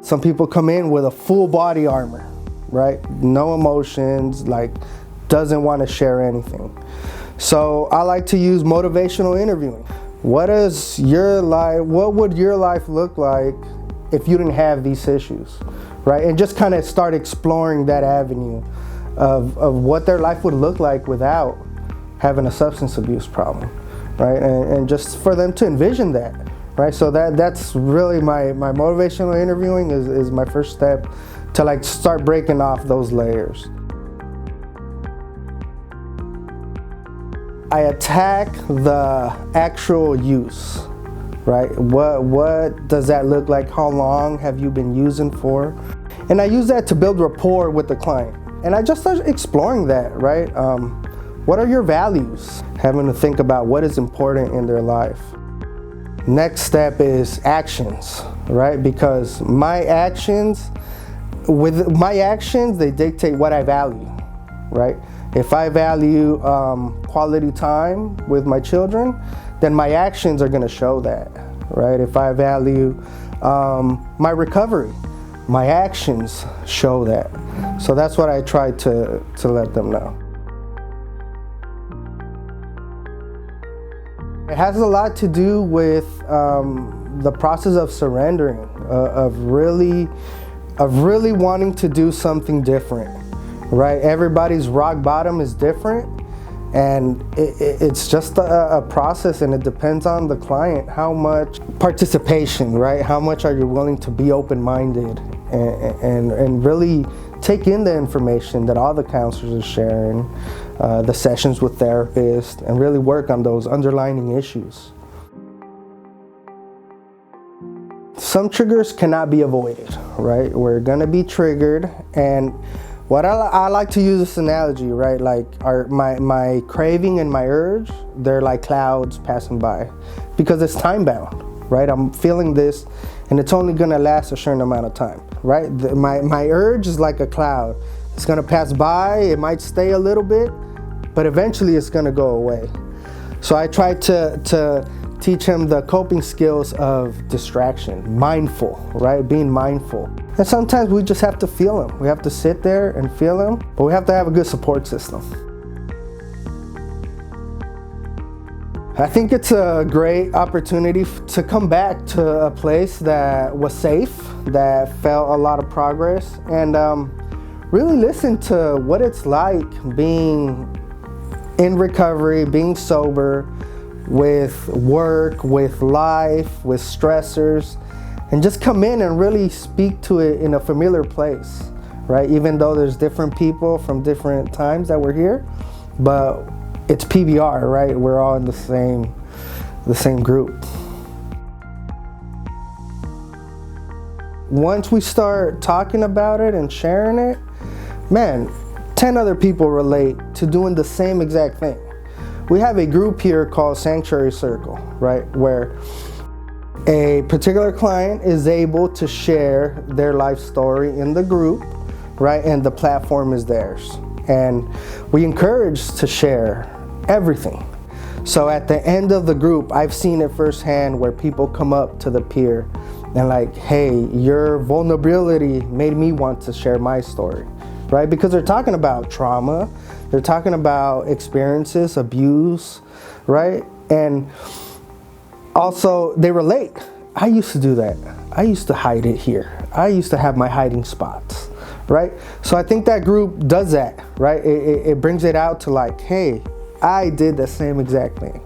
Some people come in with a full body armor, right? No emotions, like doesn't want to share anything. So I like to use motivational interviewing. What would your life look like if you didn't have these issues, right? And just kind of start exploring that avenue of what their life would look like without having a substance abuse problem, right? And just for them to envision that, right? So that's really my motivational interviewing is my first step to like start breaking off those layers. I attack the actual use, right? What does that look like? How long have you been using for? And I use that to build rapport with the client. And I just start exploring that, right? What are your values? Having to think about what is important in their life. Next step is actions, right? Because my actions, they dictate what I value, right? If I value quality time with my children, then my actions are gonna show that, right? If I value my recovery, my actions show that. So that's what I try to let them know. It has a lot to do with the process of surrendering, of really wanting to do something different, right? Everybody's rock bottom is different, and it's just a process, and it depends on the client. How much participation, right? How much are you willing to be open-minded and really take in the information that all the counselors are sharing, the sessions with therapists, and really work on those underlying issues. Some triggers cannot be avoided, right? We're gonna be triggered, and what I like to use this analogy, right? Like my craving and my urge, they're like clouds passing by, because it's time bound, right? I'm feeling this, and it's only gonna last a certain amount of time, right? My urge is like a cloud. It's gonna pass by, it might stay a little bit, but eventually it's gonna go away. So I try to teach him the coping skills of distraction, mindful, right? Being mindful. And sometimes we just have to feel them. We have to sit there and feel them, but we have to have a good support system. I think it's a great opportunity to come back to a place that was safe, that felt a lot of progress, and really listen to what it's like being in recovery, being sober, with work, with life, with stressors, and just come in and really speak to it in a familiar place, right? Even though there's different people from different times that we're here, but it's PBR, right? We're all in the same group. Once we start talking about it and sharing it, man, 10 other people relate to doing the same exact thing. We have a group here called Sanctuary Circle, right? Where a particular client is able to share their life story in the group, right? And the platform is theirs. And we encourage to share everything. So at the end of the group, I've seen it firsthand where people come up to the peer and like, hey, your vulnerability made me want to share my story, right? Because they're talking about trauma, they're talking about experiences, abuse, right? And also they relate. I used to do that. I used to hide it here. I used to have my hiding spots, right? So I think that group does that, right? It brings it out to like, hey, I did the same exact thing.